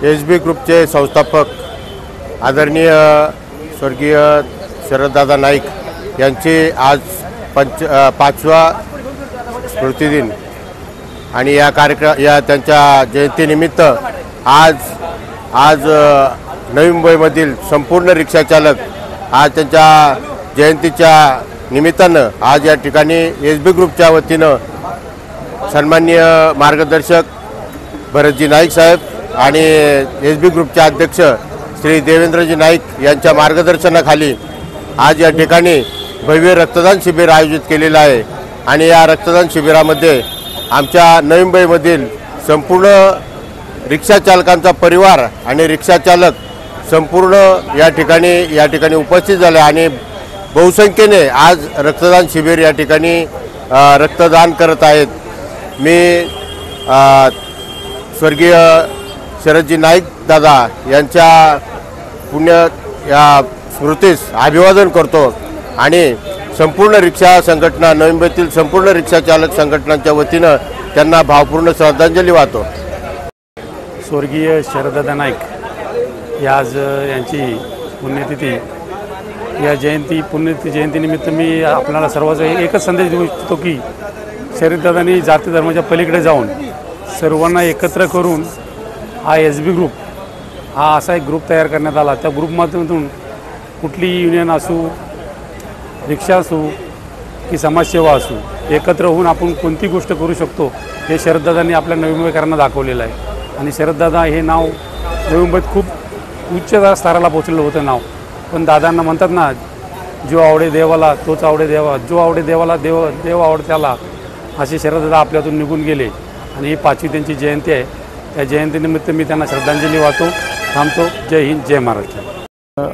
S.B.. ग्रुपचे संस्थापक आदरणीय स्वर्गीय शरददादा नाईक यांचे आज 5वा स्मृतिदिन आणि या त्यांच्या जयंतीनिमित्त आज नवी मुंबईमधील संपूर्ण रिक्षाचालक आज त्यांच्या जयंतीच्या निमित्तानं आज या ठिकाणी एस.बी. ग्रुपच्या वतीनं सन्माननीय मार्गदर्शक भरतजी नाईक साहेब आणि एस.बी. ग्रुपचे अध्यक्ष श्री देवेंद्रजी नाईक यांच्या मार्गदर्शनाखाली आज या ठिकाणी भव्य रक्तदान शिबिर आयोजित केलेलं आहे। आणि या रक्तदान शिबिरामध्ये आमच्या नवी मुंबईमधील संपूर्ण रिक्षाचालकांचा परिवार आणि रिक्षाचालक संपूर्ण या ठिकाणी उपस्थित झाले आणि बहुसंख्येने आज रक्तदान शिबिर या ठिकाणी रक्तदान करत आहेत। मी स्वर्गीय शरदजी नाईक दादा यांच्या पुण्य या स्मृतीस अभिवादन करतो आणि संपूर्ण रिक्षा संघटना नवी मुंबईतील संपूर्ण रिक्षाचालक संघटनांच्या वतीनं त्यांना भावपूर्ण श्रद्धांजली वाहतो। स्वर्गीय शरददादा नाईक आज यांची पुण्यतिथी या जयंतीनिमित्त मी आपल्याला सर्वांचा एकच संदेश देऊ इच्छितो की शरददादांनी जाती धर्माच्या पलीकडे जाऊन सर्वांना एकत्र करून हा एस.बी. ग्रुप हा असा एक ग्रुप तयार करण्यात आला। त्या ग्रुपमधून कुठली युनियन असू, रिक्षा असू की समाजसेवा असू, एकत्र होऊन आपण कोणती गोष्ट करू शकतो हे शरददादांनी आपल्या नवी मुंबईकरांना दाखवलेलं आहे। आणि शरददादा हे नाव नवी मुंबईत खूप उच्च स्तराला पोचलेलं होतं नाव। पण दादांना म्हणतात ना, जो आवडे देवाला तोच आवडे देवा, जो आवडे देवाला देव आवडे त्याला, असे शरददादा आपल्यातून निघून गेले। आणि ही 5वी त्यांची जयंती आहे। त्या जयंतीनिमित्त मी त्यांना श्रद्धांजली वाहतो, थांबतो। जय हिंद, जय महाराष्ट्र।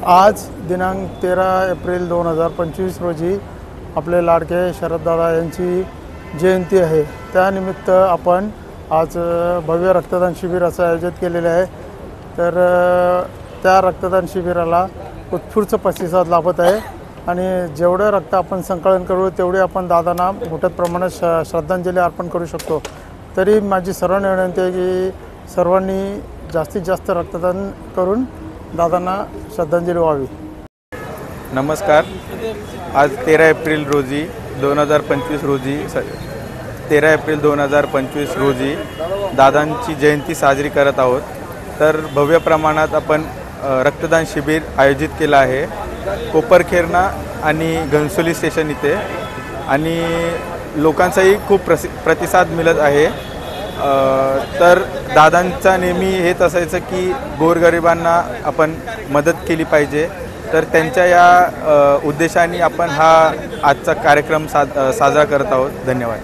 आज दिनांक 13 एप्रिल 2025 रोजी आपले लाडके शरददादा यांची जयंती आहे। त्यानिमित्त आपण आज भव्य रक्तदान शिबिर असं आयोजित केलेले आहे। तर त्या रक्तदान शिबिराला उत्स्फूर्त प्रतिसाद लाभत आहे आणि जेवढं रक्त आपण संकलन करू तेवढे आपण दादांना मोठ्या प्रमाणात श्रद्धांजली अर्पण करू शकतो। तरी माझी सर्वांना विनंती आहे की सर्वांनी जास्तीत जास्त रक्तदान करून दादांना श्रद्धांजली व्हावी। नमस्कार। आज 13 एप्रिल 2025 रोजी दादांची जयंती साजरी करत आहोत। तर भव्य प्रमाणात आपण रक्तदान शिबिर आयोजित केलं आहे कोपरखेरणा आणि घनसोली स्टेशन इथे आणि लोकांचाही खूप प्रतिसाद मिळत आहे। तर दादांचा नेहमी हेच असायचं की गोरगरिबांना आपण मदत केली पाहिजे। तर त्यांच्या या उद्देशाने आपण हा आजचा कार्यक्रम साजरा करत आहोत। धन्यवाद।